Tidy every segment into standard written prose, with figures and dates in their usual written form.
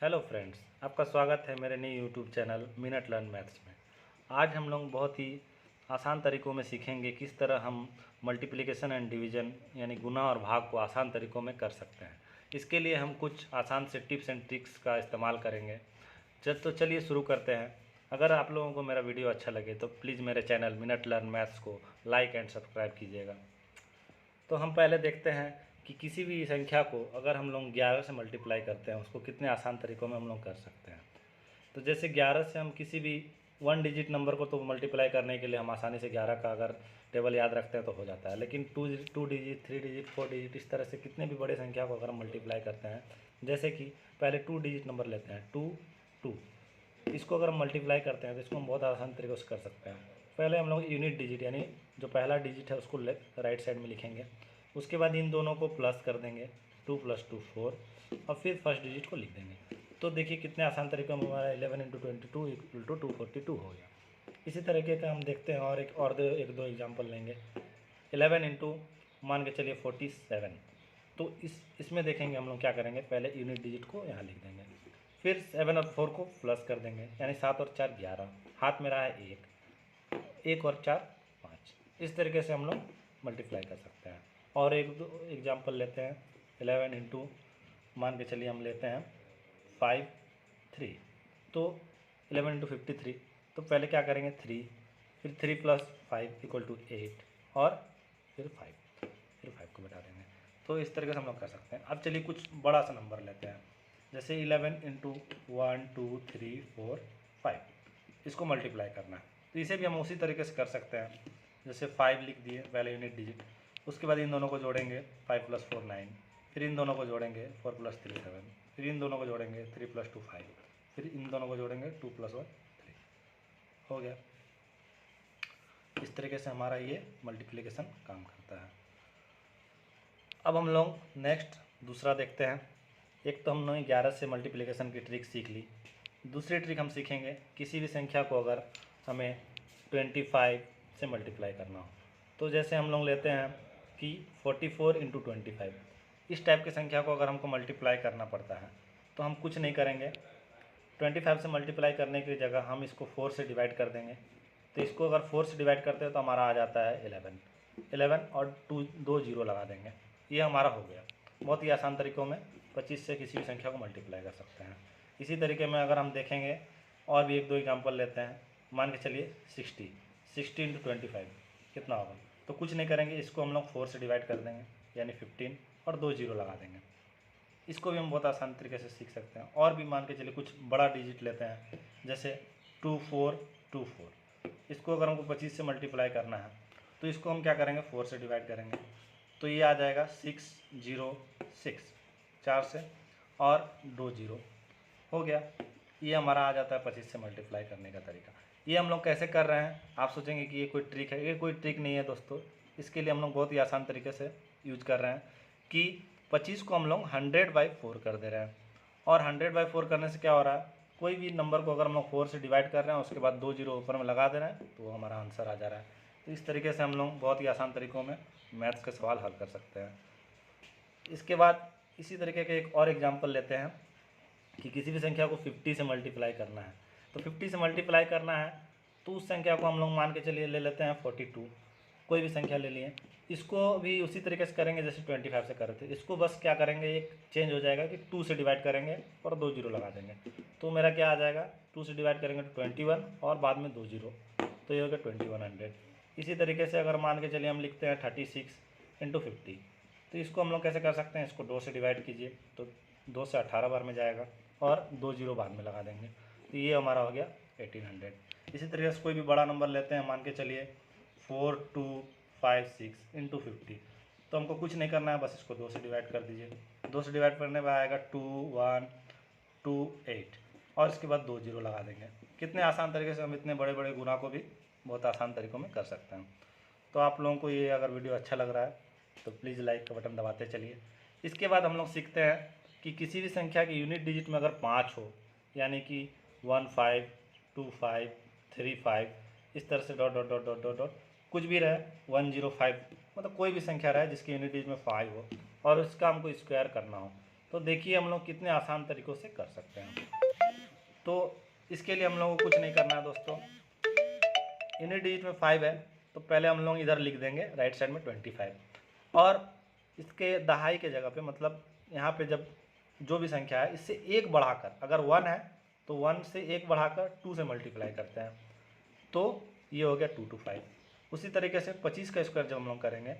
Hello friends, आपका स्वागत है मेरे नए YouTube channel minute learn maths में। आज हम लोग बहुत ही आसान तरीक़ों में सीखेंगे किस तरह हम मल्टीप्लिकेशन एंड डिवीज़न यानी गुणा और भाग को आसान तरीक़ों में कर सकते हैं। इसके लिए हम कुछ आसान से टिप्स एंड ट्रिक्स का इस्तेमाल करेंगे। तो चलिए शुरू करते हैं। अगर आप लोगों को मेरा वीडियो अच्छा लगे तो प्लीज़ मेरे चैनल मिनट लर्न मैथ्स को लाइक एंड सब्सक्राइब कीजिएगा। तो हम पहले देखते हैं कि किसी भी संख्या को अगर हम लोग 11 से मल्टीप्लाई करते हैं उसको कितने आसान तरीक़ों में हम लोग कर सकते हैं। तो जैसे 11 से हम किसी भी 1 डिजिट नंबर को तो मल्टीप्लाई करने के लिए हम आसानी से 11 का अगर टेबल याद रखते हैं तो हो जाता है, लेकिन 2 डिजिट 3 डिजिट 4 डिजिट इस तरह से कितने भी बड़े संख्या को अगर हम मल्टीप्लाई करते हैं, जैसे कि पहले 2 डिजिट नंबर लेते हैं 2 2, इसको अगर हम मल्टीप्लाई करते हैं तो इसको हम बहुत आसान तरीके से कर सकते हैं। पहले हम लोग यूनिट डिजिट यानी जो पहला डिजिट है उसको राइट साइड में लिखेंगे, उसके बाद इन दोनों को प्लस कर देंगे 2 + 2 4 और फिर फर्स्ट डिजिट को लिख देंगे। तो देखिए कितने आसान तरीके में हमारा 11 × 22 = 242 हो गया। इसी तरीके का हम देखते हैं और एक दो एग्जाम्पल लेंगे। 11 इंटू मान के चलिए 47। तो इसमें देखेंगे हम लोग क्या करेंगे, पहले यूनिट डिजिट को यहाँ लिख देंगे, फिर 7 और 4 को प्लस कर देंगे यानी 7 और 4 11, हाथ में रहा है 1 और 4 5। इस तरीके से हम लोग मल्टीप्लाई कर सकते हैं। और एक दो एग्जाम्पल लेते हैं। 11 इंटू मान के चलिए हम लेते हैं 5 3। तो 11 × 53, तो पहले क्या करेंगे 3, फिर 3 + 5 = 8 और फिर 5 को बैठा देंगे। तो इस तरीके से हम लोग कर सकते हैं। अब चलिए कुछ बड़ा सा नंबर लेते हैं, जैसे 11 × 1 2 3 4 5, इसको मल्टीप्लाई करना है। तो इसे भी हम उसी तरीके से कर सकते हैं। जैसे 5 लिख दिए पहले यूनिट डिजिट, उसके बाद इन दोनों को जोड़ेंगे 5 + 4 9, फिर इन दोनों को जोड़ेंगे 4 + 3 7, फिर इन दोनों को जोड़ेंगे 3 + 2 5, फिर इन दोनों को जोड़ेंगे 2 + 1 3। हो गया। इस तरीके से हमारा ये मल्टीप्लिकेशन काम करता है। अब हम लोग नेक्स्ट दूसरा देखते हैं। एक तो हमने 11 से मल्टीप्लिकेशन की ट्रिक सीख ली। दूसरी ट्रिक हम सीखेंगे किसी भी संख्या को अगर हमें 25 से मल्टीप्लाई करना हो। तो जैसे हम लोग लेते हैं कि 44 × 25, इस टाइप की संख्या को अगर हमको मल्टीप्लाई करना पड़ता है तो हम कुछ नहीं करेंगे। 25 से मल्टीप्लाई करने की जगह हम इसको 4 से डिवाइड कर देंगे। तो इसको अगर 4 से डिवाइड करते हैं तो हमारा आ जाता है 11 और 2 जीरो लगा देंगे। ये हमारा हो गया। बहुत ही आसान तरीक़ों में 25 से किसी भी संख्या को मल्टीप्लाई कर सकते हैं। इसी तरीके में अगर हम देखेंगे और भी एक दो एग्जाम्पल लेते हैं। मान के चलिए 60 × 25 कितना होगा, तो कुछ नहीं करेंगे, इसको हम लोग 4 से डिवाइड कर देंगे यानी 15 और 2 जीरो लगा देंगे। इसको भी हम बहुत आसान तरीके से सीख सकते हैं। और भी मान के चलिए कुछ बड़ा डिजिट लेते हैं, जैसे 2424, इसको अगर हमको 25 से मल्टीप्लाई करना है तो इसको हम क्या करेंगे 4 से डिवाइड करेंगे, तो ये आ जाएगा 606, 4 से और 2 जीरो हो गया। ये हमारा आ जाता है 25 से मल्टीप्लाई करने का तरीका। ये हम लोग कैसे कर रहे हैं, आप सोचेंगे कि ये कोई ट्रिक है। ये कोई ट्रिक नहीं है दोस्तों। इसके लिए हम लोग बहुत ही आसान तरीके से यूज कर रहे हैं कि 25 को हम लोग 100/4 कर दे रहे हैं। और 100/4 करने से क्या हो रहा है, कोई भी नंबर को अगर हम लोग 4 से डिवाइड कर रहे हैं उसके बाद 2 जीरो ऊपर में लगा दे रहे हैं तो हमारा आंसर आ जा रहा है। तो इस तरीके से हम लोग बहुत ही आसान तरीक़ों में मैथ्स के सवाल हल कर सकते हैं। इसके बाद इसी तरीके के एक और एग्जाम्पल लेते हैं कि किसी भी संख्या को 50 से मल्टीप्लाई करना है। तो 50 से मल्टीप्लाई करना है तो उस संख्या को हम लोग मान के चलिए ले लेते हैं 42, कोई भी संख्या ले लिए। इसको भी उसी तरीके से करेंगे जैसे 25 से कर रहे थे। इसको बस क्या करेंगे, एक चेंज हो जाएगा कि 2 से डिवाइड करेंगे और 2 जीरो लगा देंगे। तो मेरा क्या आ जाएगा, 2 से डिवाइड करेंगे तो 21 और बाद में 2 जीरो, तो ये हो गया 2100। इसी तरीके से अगर मान के चलिए हम लिखते हैं 36 × 50, तो इसको हम लोग कैसे कर सकते हैं, इसको 2 से डिवाइड कीजिए तो 2 से 18 बार में जाएगा और 2 जीरो बाद में लगा देंगे, तो ये हमारा हो गया 1800। इसी तरीके से कोई भी बड़ा नंबर लेते हैं, मान के चलिए 4256 × 50, तो हमको कुछ नहीं करना है, बस इसको 2 से डिवाइड कर दीजिए। 2 से डिवाइड करने में आएगा 2128 और इसके बाद 2 जीरो लगा देंगे। कितने आसान तरीके से हम इतने बड़े बड़े गुना को भी बहुत आसान तरीक़ों में कर सकते हैं। तो आप लोगों को ये अगर वीडियो अच्छा लग रहा है तो प्लीज़ लाइक का बटन दबाते चलिए। इसके बाद हम लोग सीखते हैं कि किसी भी संख्या की यूनिट डिजिट में अगर 5 हो, यानी कि 15 25 35, इस तरह से dot dot dot dot dot dot कुछ भी रहे, 105, मतलब कोई भी संख्या रहे जिसकी यूनिट डिजिट में 5 हो और उसका हमको स्क्वायर करना हो, तो देखिए हम लोग कितने आसान तरीक़ों से कर सकते हैं। तो इसके लिए हम लोगों को कुछ नहीं करना है दोस्तों। यूनिट डिजिट में 5 है तो पहले हम लोग इधर लिख देंगे राइट साइड में 25 और इसके दहाई के जगह पे मतलब यहाँ पे जब जो भी संख्या है इससे एक बढ़ाकर, अगर 1 है तो 1 से एक बढ़ाकर 2 से मल्टीप्लाई करते हैं, तो ये हो गया 2 to 5। उसी तरीके से 25 का स्क्वायर जब हम लोग करेंगे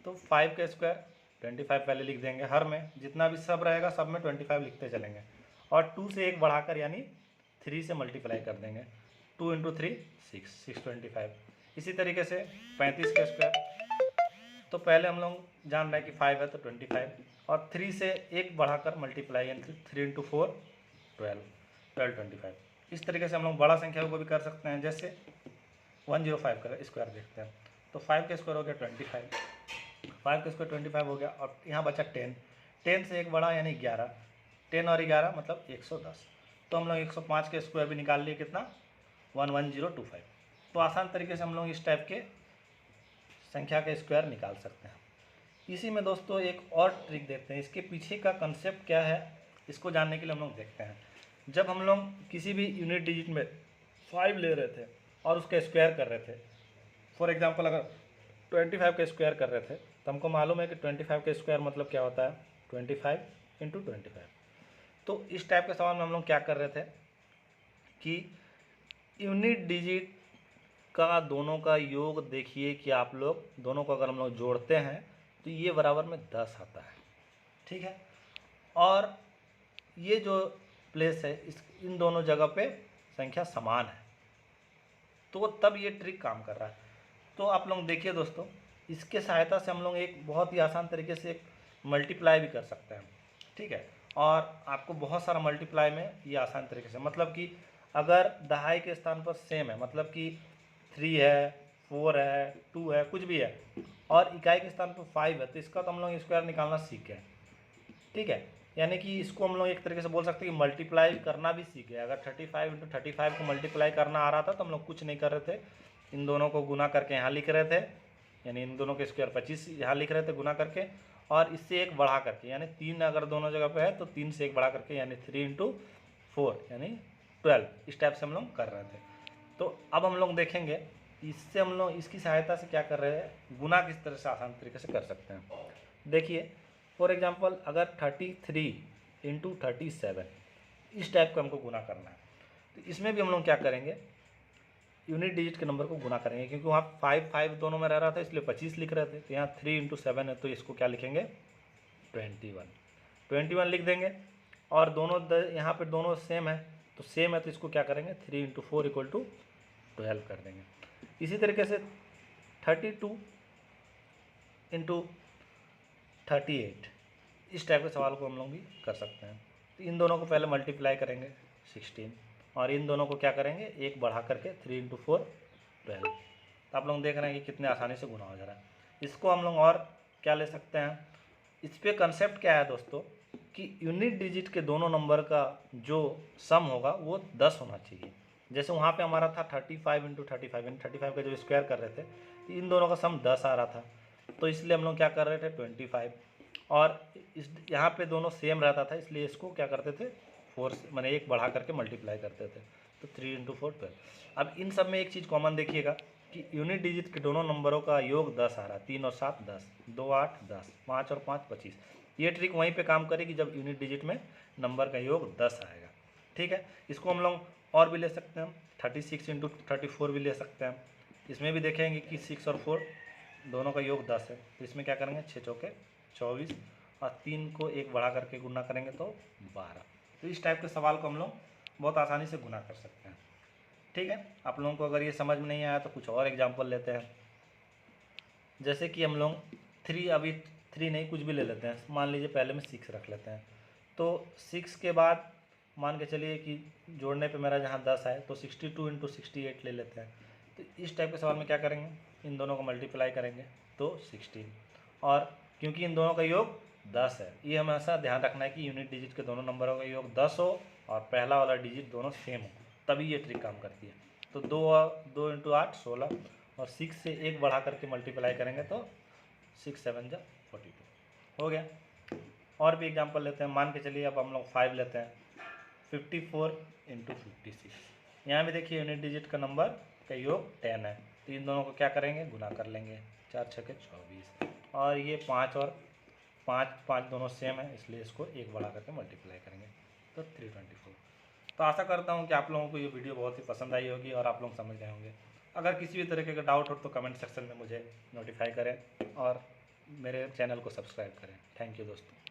तो 5 का स्क्वायर 25 पहले लिख देंगे, हर में जितना भी सब रहेगा सब में 25 लिखते चलेंगे और 2 से एक बढ़ाकर यानी 3 से मल्टीप्लाई कर देंगे। 2 × 3 6 625। इसी तरीके से 35 का स्क्वायर, तो पहले हम लोग जान रहे हैं कि 5 है तो 25 और 3 से एक बढ़ाकर मल्टीप्लाई यानी 3 × 4 12 25। इस तरीके से हम लोग बड़ा संख्या को भी कर सकते हैं। जैसे 105 का स्क्वायर देखते हैं तो 5 का स्क्वायर हो गया 25, 5 का स्क्वायर 25 हो गया और यहाँ बचा 10, 10 से एक बड़ा यानी 11, 10 और 11 मतलब 110। तो हम लोग 105 के स्क्वायर भी निकाल लिए, कितना 11025। तो आसान तरीके से हम लोग इस टाइप के संख्या का स्क्वायर निकाल सकते हैं। इसी में दोस्तों एक और ट्रिक देखते हैं, इसके पीछे का कंसेप्ट क्या है इसको जानने के लिए हम लोग देखते हैं। जब हम लोग किसी भी यूनिट डिजिट में 5 ले रहे थे और उसका स्क्वायर कर रहे थे, फॉर एग्जांपल अगर 25 का स्क्वायर कर रहे थे तो हमको मालूम है कि 25 का स्क्वायर मतलब क्या होता है 25 × 25। तो इस टाइप के सवाल में हम लोग क्या कर रहे थे कि यूनिट डिजिट का दोनों का योग देखिए कि आप लोग दोनों को अगर हम लोग जोड़ते हैं तो ये बराबर में 10 आता है, ठीक है। और ये जो प्लेस है इन दोनों जगह पे संख्या समान है, तो तब ये ट्रिक काम कर रहा है। तो आप लोग देखिए दोस्तों, इसके सहायता से हम लोग एक बहुत ही आसान तरीके से एक मल्टीप्लाई भी कर सकते हैं, ठीक है। और आपको बहुत सारा मल्टीप्लाई में ये आसान तरीके से, मतलब कि अगर दहाई के स्थान पर सेम है, मतलब कि 3 है 4 है 2 है कुछ भी है और इकाई के स्थान पर 5 है, तो इसका तो हम लोग स्क्वायर निकालना सीख गए, ठीक है। यानी कि इसको हम लोग एक तरीके से बोल सकते हैं कि मल्टीप्लाई करना भी सीख गए। अगर 35 × 35 को मल्टीप्लाई करना आ रहा था तो हम लोग कुछ नहीं कर रहे थे, इन दोनों को गुना करके यहाँ लिख रहे थे, यानी इन दोनों के स्क्वायर 25 यहाँ लिख रहे थे गुना करके, और इससे एक बढ़ा करके यानी 3 अगर दोनों जगह पे है तो 3 से एक बढ़ा करके यानी 3 × 4 यानी 12। इस टाइप से हम लोग कर रहे थे। तो अब हम लोग देखेंगे इससे हम लोग इसकी सहायता से क्या कर रहे हैं, गुना किस तरह से आसान तरीके से कर सकते हैं। देखिए फॉर एग्जांपल अगर 33 × 37 इस टाइप का हमको गुना करना है, तो इसमें भी हम लोग क्या करेंगे, यूनिट डिजिट के नंबर को गुना करेंगे, क्योंकि वहाँ 5 5 दोनों में रह रहा था इसलिए 25 लिख रहे थे। तो यहाँ 3 × 7 है तो इसको क्या लिखेंगे 21 लिख देंगे। और दोनों यहाँ पे दोनों सेम है तो सेम है तो इसको क्या करेंगे 3 × 4 = 12 कर देंगे। इसी तरीके से 32 × 38 इस टाइप के सवाल को हम लोग भी कर सकते हैं। तो इन दोनों को पहले मल्टीप्लाई करेंगे 16 और इन दोनों को क्या करेंगे एक बढ़ा करके 3 × 4 12। तो आप लोग देख रहे हैं कि कितने आसानी से गुना हो जा रहा है। इसको हम लोग और क्या ले सकते हैं, इस पर कंसेप्ट क्या है दोस्तों कि यूनिट डिजिट के दोनों नंबर का जो सम होगा वो 10 होना चाहिए। जैसे वहाँ पे हमारा था 35 × 35 यानी 35 का जो स्क्वायर कर रहे थे तो इन दोनों का सम 10 आ रहा था, तो इसलिए हम लोग क्या कर रहे थे 25 और इस यहाँ पे दोनों सेम रहता था इसलिए इसको क्या करते थे 4 मैंने एक बढ़ा करके मल्टीप्लाई करते थे, तो 3 × 4 12। अब इन सब में एक चीज़ कॉमन देखिएगा कि यूनिट डिजिट के दोनों नंबरों का योग 10 आ रहा है, 3 और 7 10, 2 8 10, 5 और 5 25। ये ट्रिक वहीं पे काम करेगी जब यूनिट डिजिट में नंबर का योग 10 आएगा, ठीक है। इसको हम लोग और भी ले सकते हैं, 36 × 34 भी ले सकते हैं। इसमें भी देखेंगे कि 6 और 4 दोनों का योग 10 है, तो इसमें क्या करेंगे 6 चौके 24 और 3 को एक बढ़ा करके गुना करेंगे तो 12। तो इस टाइप के सवाल को हम लोग बहुत आसानी से गुना कर सकते हैं, ठीक है। आप लोगों को अगर ये समझ में नहीं आया तो कुछ और एग्जांपल लेते हैं। जैसे कि हम लोग 3 अभी 3 नहीं कुछ भी ले लेते हैं, मान लीजिए पहले में 6 रख लेते हैं, तो 6 के बाद मान के चलिए कि जोड़ने पे मेरा जहाँ 10 आए तो 62 × 68 ले लेते हैं। तो इस टाइप के सवाल में क्या करेंगे, इन दोनों को मल्टीप्लाई करेंगे तो 16, और क्योंकि इन दोनों का योग 10 है, ये हमेशा ध्यान रखना है कि यूनिट डिजिट के दोनों नंबरों का योग 10 हो और पहला वाला डिजिट दोनों सेम हो, तभी ये ट्रिक काम करती है। तो 2 × 8 16 और 6 से एक बढ़ा करके मल्टीप्लाई करेंगे तो 6 7 जा 42 हो गया। और भी एग्जांपल लेते हैं। मान के चलिए अब हम लोग 5 लेते हैं, 54 × 56। यहाँ भी देखिए यूनिट डिजिट का नंबर का योग 10 है, तो इन दोनों को क्या करेंगे, गुना कर लेंगे। 4 छक्के 24, और ये 5 और 5 दोनों सेम है, इसलिए इसको एक बढ़ा करके मल्टीप्लाई करेंगे तो 324। तो आशा करता हूँ कि आप लोगों को ये वीडियो बहुत ही पसंद आई होगी और आप लोग समझ गए होंगे। अगर किसी भी तरीके का डाउट हो तो कमेंट सेक्शन में मुझे नोटिफाई करें और मेरे चैनल को सब्सक्राइब करें। थैंक यू दोस्तों।